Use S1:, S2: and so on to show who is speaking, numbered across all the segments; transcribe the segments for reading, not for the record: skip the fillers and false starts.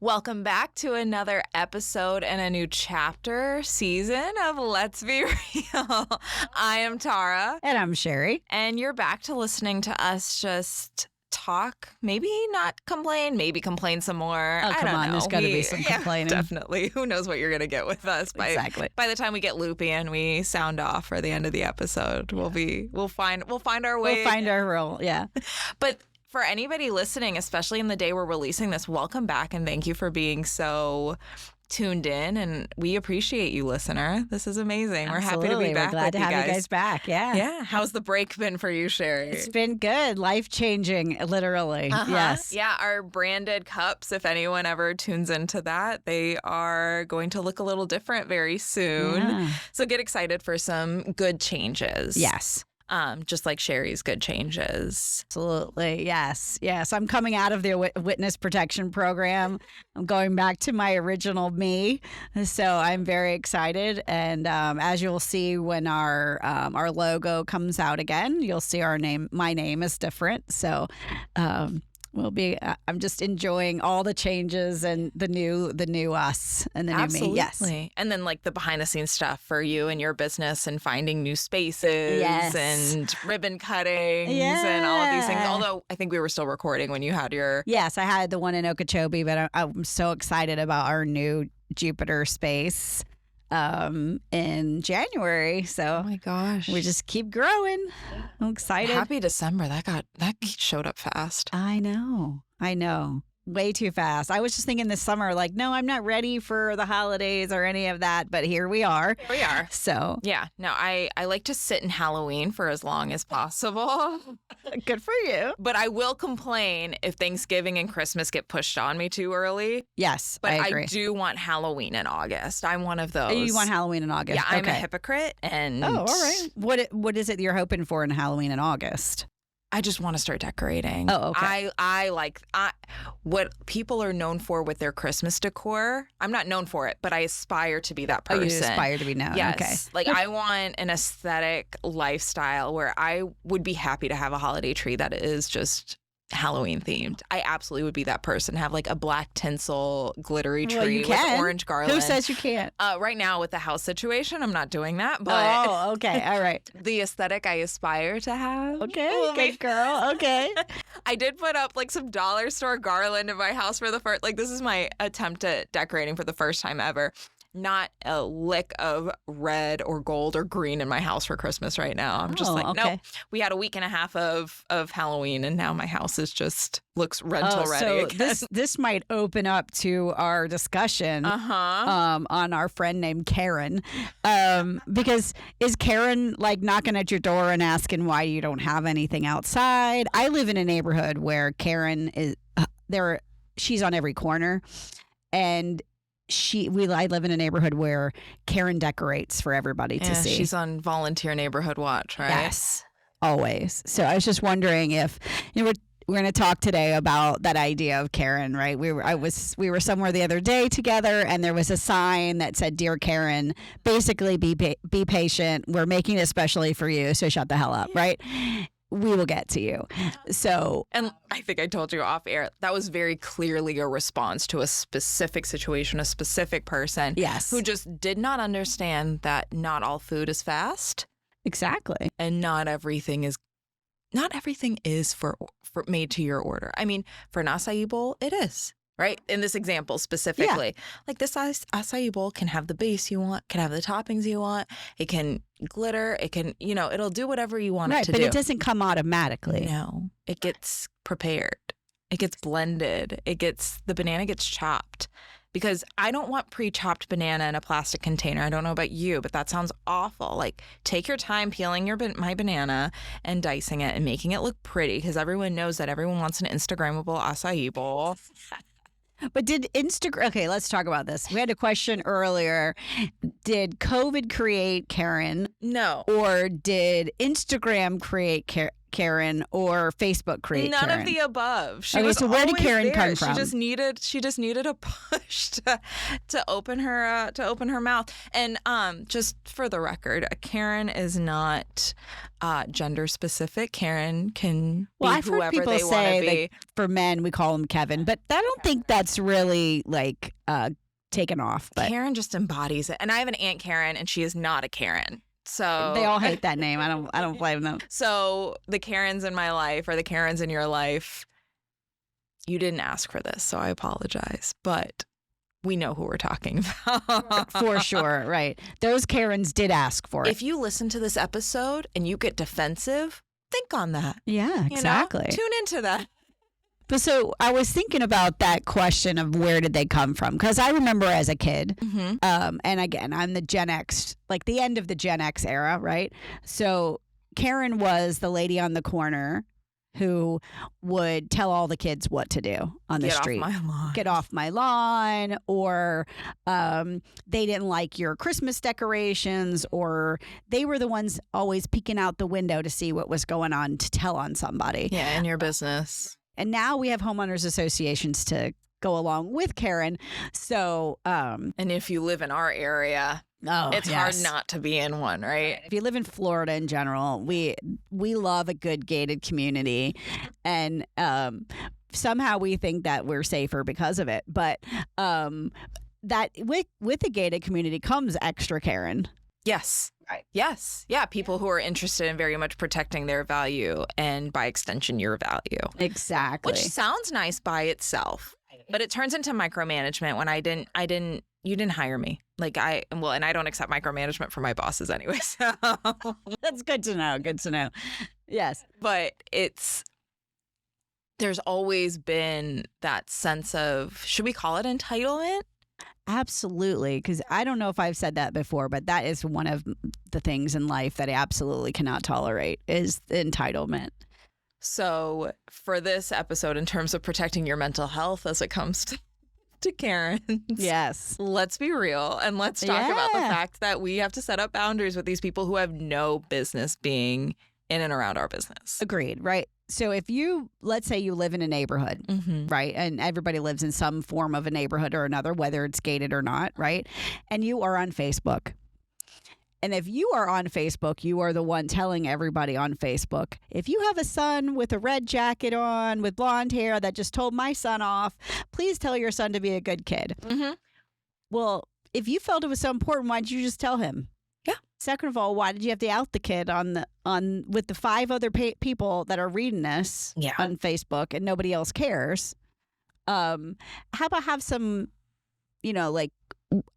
S1: Welcome back to another episode and a new season of Let's Be Real. I am Tara.
S2: And I'm Sherry.
S1: And you're back to listening to us just talk, maybe not complain, maybe complain some more.
S2: Oh, come on. There's got to be some complaining.
S1: Definitely. Who knows what you're going to get with us.
S2: Exactly.
S1: By the time we get loopy and we sound off for the end of the episode, we'll find our way.
S2: We'll find our role. Yeah.
S1: But for anybody listening, especially in the day we're releasing this, welcome back and thank you for being so tuned in. And we appreciate you, listener. This is amazing.
S2: Absolutely.
S1: We're happy to be back.
S2: We're glad to have you guys back. Yeah.
S1: Yeah. How's the break been for you, Sherry?
S2: It's been good. Life-changing, literally. Yes.
S1: Yeah. Our branded cups, if anyone ever tunes into that, they are going to look a little different very soon.
S2: Yeah.
S1: So get excited for some good changes.
S2: Yes.
S1: Just like Sherry's good changes.
S2: Absolutely. Yes. Yes. I'm coming out of the witness protection program. I'm going back to my original me. So I'm very excited. And as you'll see when our logo comes out again, you'll see my name is different. So I'm just enjoying all the changes and the new us and the
S1: Absolutely.
S2: new me. Yes.
S1: And then like the behind the scenes stuff for you and your business and finding new spaces and ribbon cuttings and all of these things. Although I think we were still recording when you had your...
S2: Yes, I had the one in Okeechobee, but I'm so excited about our new Jupiter space in January. So
S1: oh my gosh,
S2: we just keep growing. I'm excited.
S1: Happy December. That showed up fast.
S2: I know. Way too fast. I was just thinking this summer, like, no, I'm not ready for the holidays or any of that, but here we are. So
S1: yeah, no, I like to sit in Halloween for as long as possible.
S2: Good for you.
S1: But I will complain if Thanksgiving and Christmas get pushed on me too early.
S2: Yes,
S1: but
S2: I agree.
S1: I do want Halloween in August. I'm one of those.
S2: You want Halloween in August?
S1: Yeah, I'm a hypocrite. And
S2: oh, all right. What is it you're hoping for in Halloween in August?
S1: I just want to start decorating.
S2: Oh, okay.
S1: I like what people are known for with their Christmas decor. I'm not known for it, but I aspire to be that person.
S2: Oh, you aspire to be known.
S1: Yes.
S2: Okay.
S1: Like I want an aesthetic lifestyle where I would be happy to have a holiday tree that is just Halloween themed. I absolutely would be that person. Have like a black tinsel glittery tree with orange garland.
S2: Who says you can't?
S1: Right now with the house situation, I'm not doing that. But
S2: oh, okay, all right.
S1: The aesthetic I aspire to have.
S2: Okay, good girl. Okay.
S1: I did put up like some dollar store garland in my house for the first. Like this is my attempt at decorating for the first time ever. Not a lick of red or gold or green in my house for Christmas right now. I'm just like, nope. We had a week and a half of Halloween, and now my house is just looks rental ready.
S2: So this might open up to our discussion on our friend named Karen, because is Karen like knocking at your door and asking why you don't have anything outside? I live in a neighborhood where Karen is there. She's on every corner, and I live in a neighborhood where Karen decorates for everybody to see. She's
S1: on volunteer neighborhood watch, right?
S2: Yes, always. So I was just wondering if we're going to talk today about that idea of Karen, right? We were somewhere the other day together, and there was a sign that said, "Dear Karen, basically be patient. We're making it especially for you, so shut the hell up," right? We will get to you. So,
S1: and I think I told you off air, that was very clearly a response to a specific situation, a specific person who just did not understand that not all food is fast.
S2: Exactly.
S1: And not everything is for made to your order. I mean, for an acai bowl, it is. Right? In this example specifically, like this acai bowl can have the base you want, can have the toppings you want. It can glitter. It can, it'll do whatever you want it to do.
S2: Right, but it doesn't come automatically.
S1: No, it gets prepared. It gets blended. The banana gets chopped. Because I don't want pre-chopped banana in a plastic container. I don't know about you, but that sounds awful. Like, take your time peeling my banana and dicing it and making it look pretty, because everyone knows that everyone wants an Instagrammable acai bowl.
S2: But did Instagram... Okay, let's talk about this. We had a question earlier. Did COVID create Karen?
S1: No.
S2: Or did Instagram create Karen or Facebook create
S1: None
S2: Karen?
S1: of the above. She
S2: Okay,
S1: was
S2: so where did
S1: always
S2: Karen
S1: there.
S2: come from?
S1: She just needed a push to open her mouth. And just for the record, Karen is not gender specific. Karen can be
S2: I've heard
S1: whoever
S2: people
S1: they want
S2: say
S1: to be.
S2: that for men we call him Kevin, but I don't think that's really like taken off. But
S1: Karen just embodies it. And I have an Aunt Karen, and she is not a Karen. So
S2: they all hate that name. I don't blame them.
S1: So the Karens in my life or the Karens in your life, you didn't ask for this, so I apologize. But we know who we're talking about.
S2: For sure, right. Those Karens did ask for it.
S1: If you listen to this episode and you get defensive, think on that.
S2: Yeah, exactly.
S1: Tune into that.
S2: But so I was thinking about that question of where did they come from? Because I remember as a kid, and again, I'm the Gen X, like the end of the Gen X era, right? So Karen was the lady on the corner who would tell all the kids what to do on the street.
S1: Get off my lawn.
S2: Get off my lawn, or they didn't like your Christmas decorations, or they were the ones always peeking out the window to see what was going on to tell on somebody.
S1: Yeah, in your business.
S2: And now we have homeowners associations to go along with Karen. So,
S1: and if you live in our area, it's hard not to be in one, right?
S2: If you live in Florida in general, we love a good gated community, and somehow we think that we're safer because of it. But that with the gated community comes extra Karen.
S1: Yes.
S2: Right.
S1: Yes. Yeah. People who are interested in very much protecting their value and by extension, your value.
S2: Exactly.
S1: Which sounds nice by itself, but it turns into micromanagement when you didn't hire me. Like and I don't accept micromanagement from my bosses anyway. So
S2: that's good to know. Good to know. Yes.
S1: But there's always been that sense of, should we call it entitlement?
S2: Absolutely, because I don't know if I've said that before, but that is one of the things in life that I absolutely cannot tolerate is the entitlement.
S1: So for this episode, in terms of protecting your mental health as it comes to Karens,
S2: yes,
S1: let's be real and let's talk about the fact that we have to set up boundaries with these people who have no business being in and around our business.
S2: Agreed, right? So if let's say you live in a neighborhood, right? And everybody lives in some form of a neighborhood or another, whether it's gated or not, right? And you are on Facebook. And if you are on Facebook, you are the one telling everybody on Facebook, if you have a son with a red jacket on, with blonde hair that just told my son off, please tell your son to be a good kid. Well, if you felt it was so important, why did you just tell him?
S1: Yeah.
S2: Second of all, why did you have to out the kid with the 5 other people that are reading this on Facebook and nobody else cares? How about have some, like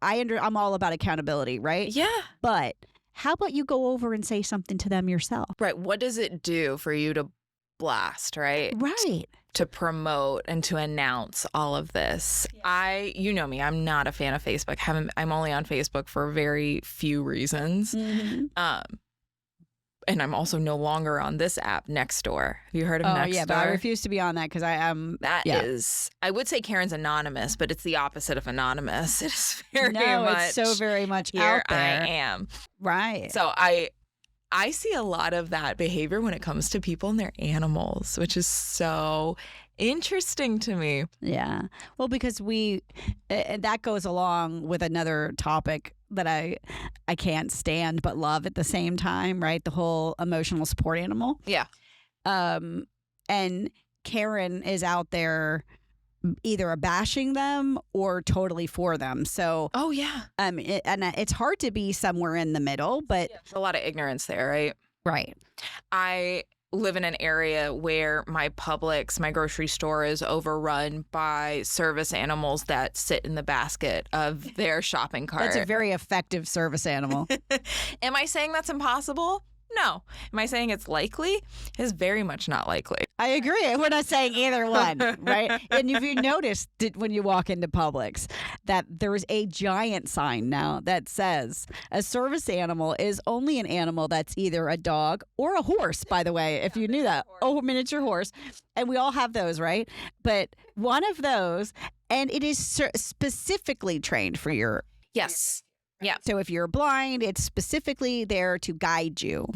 S2: I'm all about accountability, right?
S1: Yeah.
S2: But how about you go over and say something to them yourself?
S1: Right. What does it do for you to blast, right?
S2: Right.
S1: To promote and to announce all of this. You know me, I'm not a fan of Facebook. I'm only on Facebook for very few reasons. And I'm also no longer on this app, Nextdoor. Have you heard of Nextdoor? Oh, yeah,
S2: but I refuse to be on that because I am.
S1: I would say Karen's anonymous, but it's the opposite of anonymous. It is very much.
S2: No, it's so very much
S1: here
S2: out there.
S1: I am.
S2: Right.
S1: So I see a lot of that behavior when it comes to people and their animals, which is so interesting to me.
S2: Yeah. Well, because that goes along with another topic that I can't stand but love at the same time, right? The whole emotional support animal.
S1: Yeah.
S2: And Karen is out there either bashing them or totally for them. So,
S1: oh yeah.
S2: And it's hard to be somewhere in the middle, but
S1: there's a lot of ignorance there, right?
S2: Right.
S1: I live in an area where my Publix, my grocery store, is overrun by service animals that sit in the basket of their shopping cart.
S2: That's a very effective service animal.
S1: Am I saying that's impossible? No. Am I saying it's likely? It's very much not likely.
S2: I agree. We're not saying either one, right? And if you noticed when you walk into Publix that there's a giant sign now that says a service animal is only an animal that's either a dog or a horse, by the way, if you knew that. Oh, a miniature horse. And we all have those, right? But one of those, and it is specifically trained for your...
S1: Yes. Yeah.
S2: So if you're blind, it's specifically there to guide you.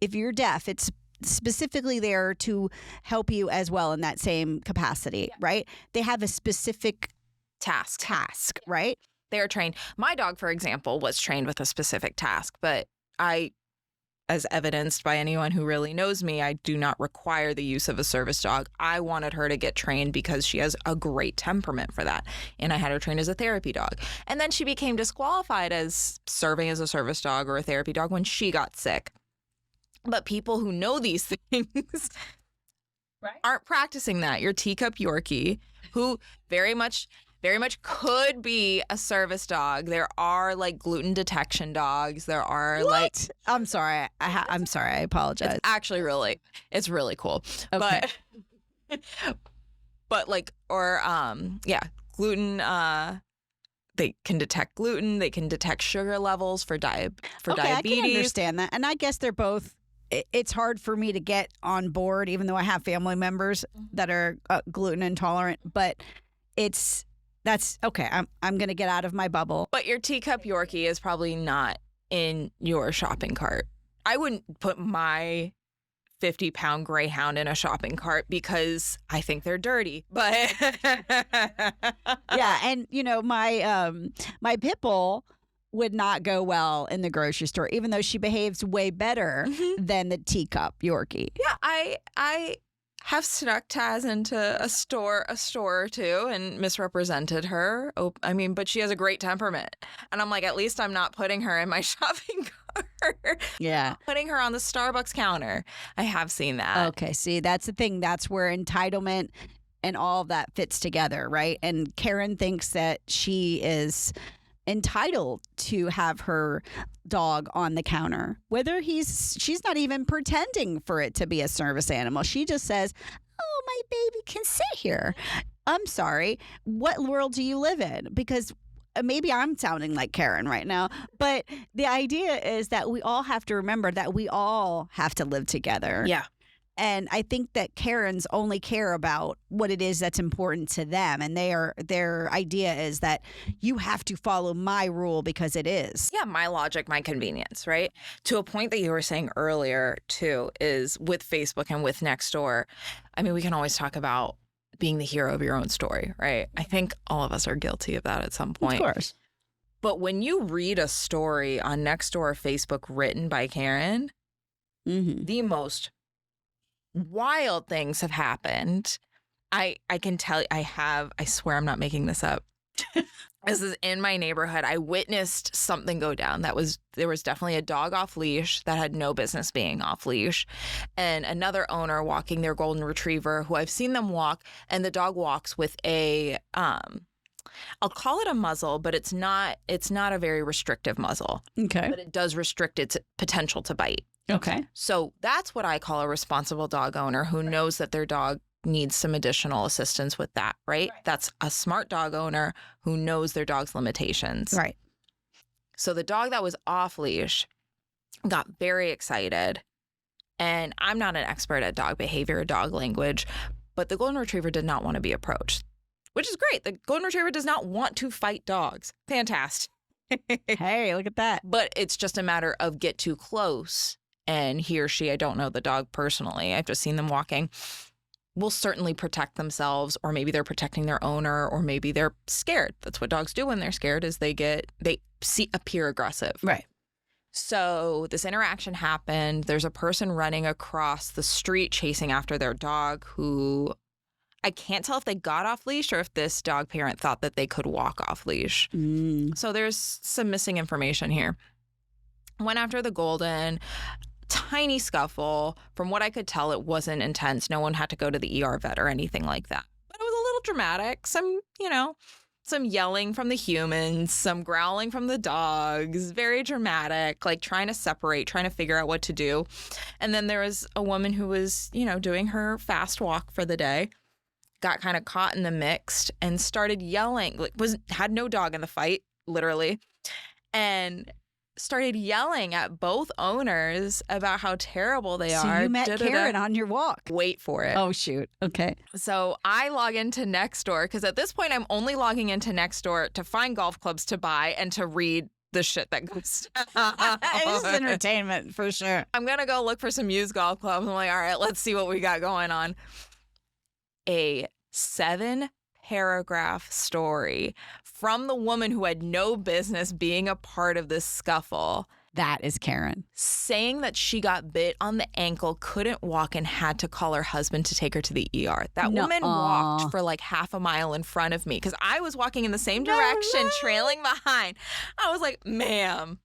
S2: If you're deaf, it's specifically there to help you as well in that same capacity, right? They have a specific task, right?
S1: They are trained. My dog, for example, was trained with a specific task, but as evidenced by anyone who really knows me, I do not require the use of a service dog. I wanted her to get trained because she has a great temperament for that. And I had her trained as a therapy dog. And then she became disqualified as serving as a service dog or a therapy dog when she got sick. But people who know these things aren't practicing that. Your teacup Yorkie, who very much could be a service dog. There are like gluten detection dogs. There are
S2: I'm sorry. I'm sorry. I apologize.
S1: It's actually it's really cool.
S2: Okay.
S1: But gluten. They can detect gluten. They can detect sugar levels for diabetes.
S2: I can understand that, and I guess they're both. It's hard for me to get on board, even though I have family members that are gluten intolerant. But that's okay. I'm going to get out of my bubble.
S1: But your teacup Yorkie is probably not in your shopping cart. I wouldn't put my 50-pound greyhound in a shopping cart because I think they're dirty. But
S2: yeah, and my pit bull would not go well in the grocery store, even though she behaves way better than the teacup Yorkie.
S1: Yeah, I have snuck Taz into a store or two and misrepresented her. But she has a great temperament. And I'm like, at least I'm not putting her in my shopping cart.
S2: Yeah.
S1: Putting her on the Starbucks counter. I have seen that.
S2: Okay, see, that's the thing. That's where entitlement and all of that fits together, right? And Karen thinks that she is entitled to have her dog on the counter, whether she's not even pretending for it to be a service animal. She just says, oh, my baby can sit here. I'm sorry, what world do you live in? Because maybe I'm sounding like Karen right now, but the idea is that we all have to remember that we all have to live together.
S1: Yeah.
S2: And I think that Karens only care about what it is that's important to them. And their idea is that you have to follow my rule because it is.
S1: Yeah, my logic, my convenience, right? To a point that you were saying earlier, too, is with Facebook and with Nextdoor. I mean, we can always talk about being the hero of your own story, right? I think all of us are guilty of that at some point.
S2: Of course.
S1: But when you read a story on Nextdoor or Facebook written by Karen, the most wild things have happened. I can tell you, I swear I'm not making this up. This is in my neighborhood. I witnessed something go down. There was definitely a dog off leash that had no business being off leash, and another owner walking their golden retriever, who I've seen them walk, and the dog walks with a I'll call it a muzzle, but it's not a very restrictive muzzle.
S2: Okay.
S1: But it does restrict its potential to bite.
S2: Okay.
S1: So that's what I call a responsible dog owner who knows that their dog needs some additional assistance with that, right? That's a smart dog owner who knows their dog's limitations.
S2: Right.
S1: So the dog that was off leash got very excited. And I'm not an expert at dog behavior or dog language, but the golden retriever did not want to be approached, which is great. The golden retriever does not want to fight dogs. Fantastic.
S2: Hey, look at that.
S1: But it's just a matter of get too close. And he or she, I don't know the dog personally, I've just seen them walking, will certainly protect themselves, or maybe they're protecting their owner, or maybe they're scared. That's what dogs do when they're scared, is they appear aggressive.
S2: Right.
S1: So this interaction happened. There's a person running across the street chasing after their dog, who I can't tell if they got off leash or if this dog parent thought that they could walk off leash. So there's some missing information here. Went after the golden. Tiny scuffle. From what I could tell, it wasn't intense. No one had to go to the ER vet or anything like that. But it was a little dramatic. Some yelling from the humans, some growling from the dogs. Very dramatic, like trying to separate, trying to figure out what to do. And then there was a woman who was, doing her fast walk for the day, got kind of caught in the mix and started yelling. Had no dog in the fight, literally. And started yelling at both owners about how terrible they are.
S2: So you met Karen on your walk.
S1: Wait for it.
S2: Oh, shoot. Okay.
S1: So I log into Nextdoor because at this point I'm only logging into Nextdoor to find golf clubs to buy and to read the shit that goes
S2: It's entertainment for sure.
S1: I'm going to go look for some used golf clubs. I'm like, all right, let's see what we got going on. A 7-paragraph story from the woman who had no business being a part of this scuffle.
S2: That is Karen.
S1: Saying that she got bit on the ankle, couldn't walk, and had to call her husband to take her to the ER. That woman walked for like half a mile in front of me because I was walking in the same direction, trailing behind. I was like, ma'am.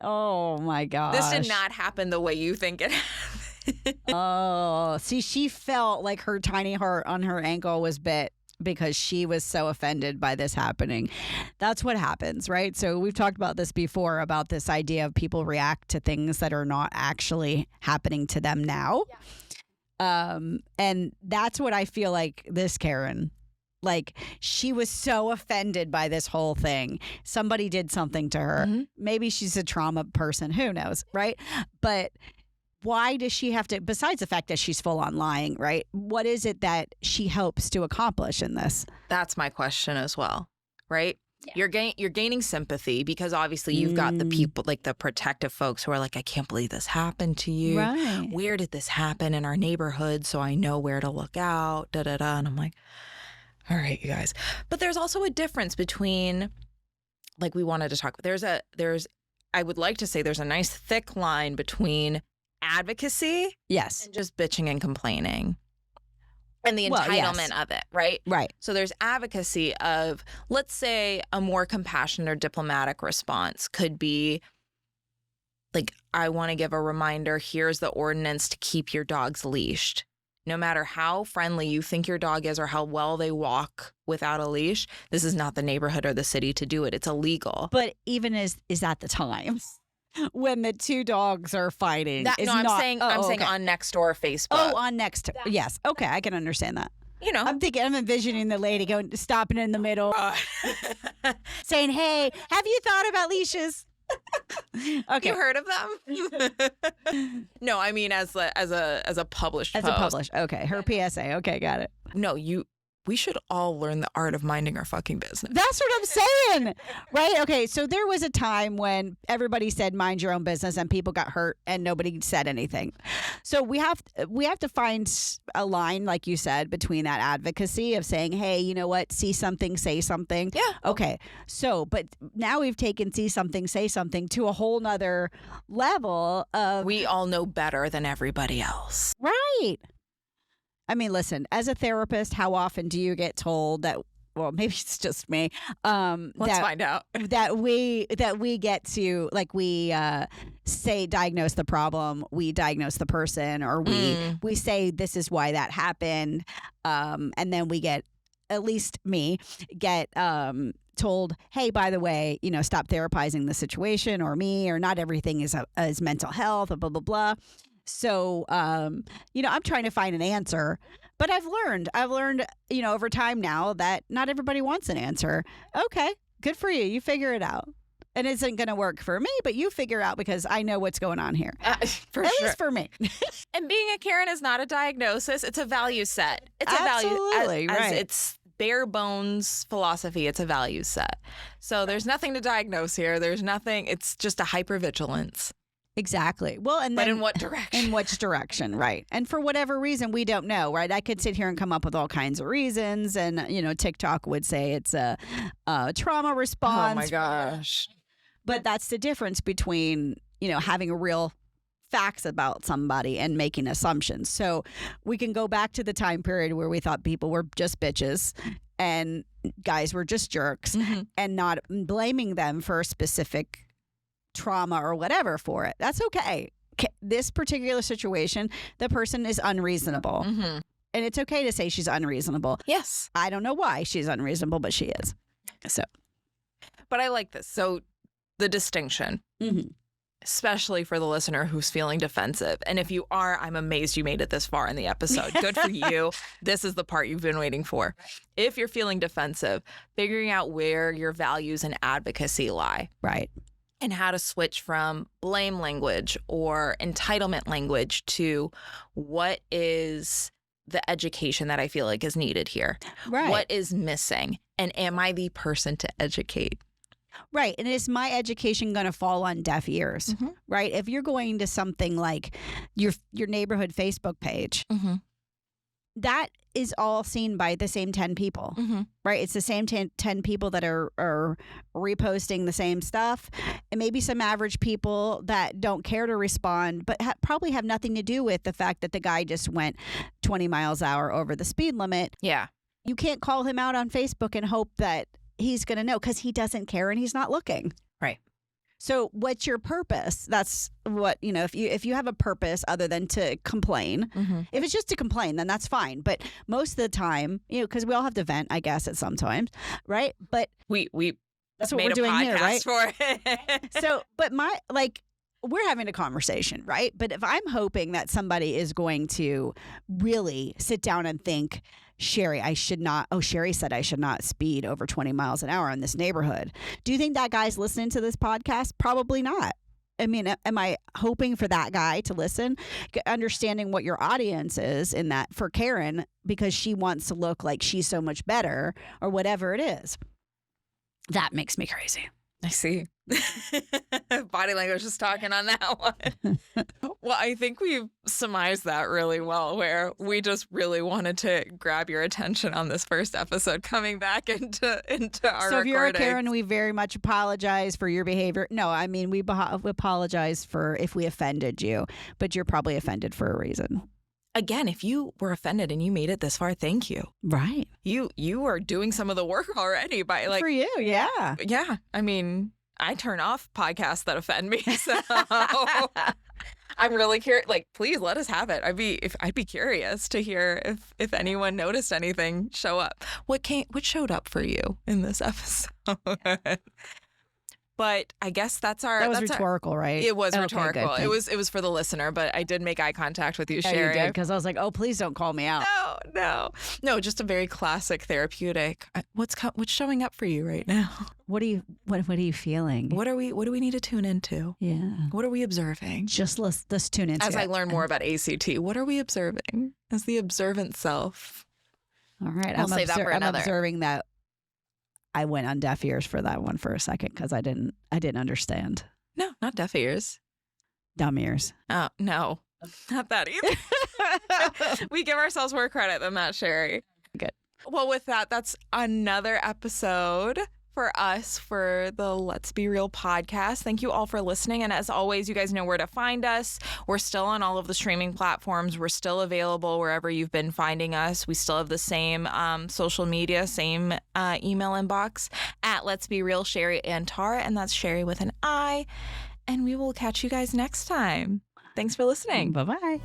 S2: Oh, my gosh.
S1: This did not happen the way you think it happened.
S2: Oh, see, she felt like her tiny heart on her ankle was bit because she was so offended by this happening. That's what happens, right? So we've talked about this before, about this idea of people react to things that are not actually happening to them now. Yeah. And that's what I feel like this Karen, like she was so offended by this whole thing. Somebody did something to her. Mm-hmm. Maybe she's a trauma person. Who knows, right? But why does she have to, besides the fact that she's full on lying, right? What is it that she hopes to accomplish in this?
S1: That's my question as well, right? Yeah. You're gaining sympathy because obviously you've got the people, like the protective folks who are like, I can't believe this happened to you.
S2: Right.
S1: Where did this happen in our neighborhood? So I know where to look out, And I'm like, all right, you guys. But there's also a difference between, like we wanted to talk, I would like to say there's a nice thick line between advocacy,
S2: yes,
S1: and just bitching and complaining, and the entitlement of it, right?
S2: Right.
S1: So there's advocacy of, let's say, a more compassionate or diplomatic response could be like, I want to give a reminder, here's the ordinance to keep your dogs leashed. No matter how friendly you think your dog is or how well they walk without a leash, this is not the neighborhood or the city to do it. It's illegal.
S2: But even is at the time when the two dogs are fighting.
S1: I'm saying on Nextdoor Facebook.
S2: Oh, on Nextdoor. Yes. Okay, I can understand that.
S1: You know,
S2: I'm envisioning the lady stopping in the middle, saying, "Hey, have you thought about leashes?" Okay,
S1: you heard of them? No, I mean as a published post.
S2: A published. Okay, her PSA. Okay, got it.
S1: No, we should all learn the art of minding our fucking business.
S2: That's what I'm saying, right? Okay, so there was a time when everybody said mind your own business and people got hurt and nobody said anything. So we have to find a line, like you said, between that advocacy of saying, hey, you know what, see something, say something.
S1: Yeah.
S2: Okay, so but now we've taken see something, say something to a whole nother level of...
S1: We all know better than everybody else.
S2: Right. I mean, listen, as a therapist, how often do you get told that, well, maybe it's just me.
S1: Let's find out.
S2: that we get to, like, we say diagnose the problem, we diagnose the person, or we say this is why that happened. And then we get, at least me, get told, hey, by the way, stop therapizing the situation, or me, or not everything is mental health, or blah, blah, blah. So, I'm trying to find an answer, but I've learned, over time now that not everybody wants an answer. Okay, good for you. You figure it out. It isn't going to work for me, but you figure out because I know what's going on here. At least for me.
S1: And being a Karen is not a diagnosis. It's a value set. It's
S2: Absolutely,
S1: a value.
S2: Right.
S1: It's bare bones philosophy. It's a value set. So there's nothing to diagnose here. There's nothing. It's just a hypervigilance.
S2: Exactly. Well, and then
S1: but in what direction?
S2: In which direction, right? And for whatever reason, we don't know, right? I could sit here and come up with all kinds of reasons, and TikTok would say it's a trauma response.
S1: Oh my gosh!
S2: But that's the difference between having real facts about somebody and making assumptions. So we can go back to the time period where we thought people were just bitches and guys were just jerks, and not blaming them for a specific trauma or whatever for it. That's okay. This particular situation, the person is unreasonable. And it's okay to say she's unreasonable.
S1: Yes.
S2: I don't know why she's unreasonable, but she is. So.
S1: But I like this. So the distinction, especially for the listener who's feeling defensive. And if you are, I'm amazed you made it this far in the episode. Good for you. This is the part you've been waiting for. If you're feeling defensive, figuring out where your values and advocacy lie.
S2: Right.
S1: And how to switch from blame language or entitlement language to what is the education that I feel like is needed here.
S2: Right.
S1: What is missing? And am I the person to educate?
S2: Right. And is my education going to fall on deaf ears?
S1: Mm-hmm.
S2: Right. If you're going to something like your neighborhood Facebook page,
S1: Mm-hmm.
S2: that is all seen by the same 10 people,
S1: Mm-hmm.
S2: right? It's the same 10 people that are reposting the same stuff, and maybe some average people that don't care to respond, but probably have nothing to do with the fact that the guy just went 20 miles an hour over the speed limit.
S1: Yeah.
S2: You can't call him out on Facebook and hope that he's going to know, because he doesn't care and he's not looking.
S1: Right.
S2: So what's your purpose? That's what, if you have a purpose other than to complain,
S1: Mm-hmm.
S2: if it's just to complain, then that's fine. But most of the time, because we all have to vent, I guess, at some times, right? But
S1: We
S2: that's what
S1: made
S2: we're
S1: a
S2: doing
S1: podcast
S2: here, right?
S1: for it.
S2: So, but we're having a conversation, right? But if I'm hoping that somebody is going to really sit down and think, Sherry said I should not speed over 20 miles an hour in this neighborhood. Do you think that guy's listening to this podcast? Probably not. I mean, am I hoping for that guy to listen? Understanding what your audience is in that for Karen, because she wants to look like she's so much better or whatever it is. That makes me crazy.
S1: I see. Body language is talking on that one. Well, I think we've surmised that really well, where we just really wanted to grab your attention on this first episode coming back into our
S2: So if you're a
S1: recording.
S2: Karen, we very much apologize for your behavior. No, I mean, we apologize for if we offended you, but you're probably offended for a reason.
S1: Again, if you were offended and you made it this far, thank you.
S2: Right.
S1: You are doing some of the work already by
S2: For you, yeah.
S1: Yeah. I mean, I turn off podcasts that offend me. So I'm really curious. Please let us have it. I'd be curious to hear if anyone noticed anything show up. What showed up for you in this episode? But I guess that was
S2: rhetorical, right?
S1: It was
S2: Okay,
S1: rhetorical.
S2: good,
S1: It was for the listener, but I did make eye contact with you,
S2: Yeah,
S1: Sherry.
S2: you did, because I was like, oh, please don't call me out.
S1: No, just a very classic therapeutic. What's showing up for you right now?
S2: What are you feeling?
S1: What do we need to tune into?
S2: Yeah.
S1: What are we observing?
S2: Just let's tune into
S1: As
S2: it.
S1: I learn more about ACT, what are we observing as the observant self?
S2: All right.
S1: We'll save that for another.
S2: I'm observing that I went on deaf ears for that one for a second, because I didn't understand.
S1: No, not deaf ears.
S2: Dumb ears.
S1: Oh, no, not that either. We give ourselves more credit than that, Sherry.
S2: Good.
S1: Well, with that, that's another episode for us for the Let's Be Real podcast. Thank you all for listening. And as always, you guys know where to find us. We're still on all of the streaming platforms. We're still available wherever you've been finding us. We still have the same social media, same email inbox at Let's Be Real, Sherry and Tara. And that's Sherry with an I. And we will catch you guys next time. Thanks for listening.
S2: Bye-bye.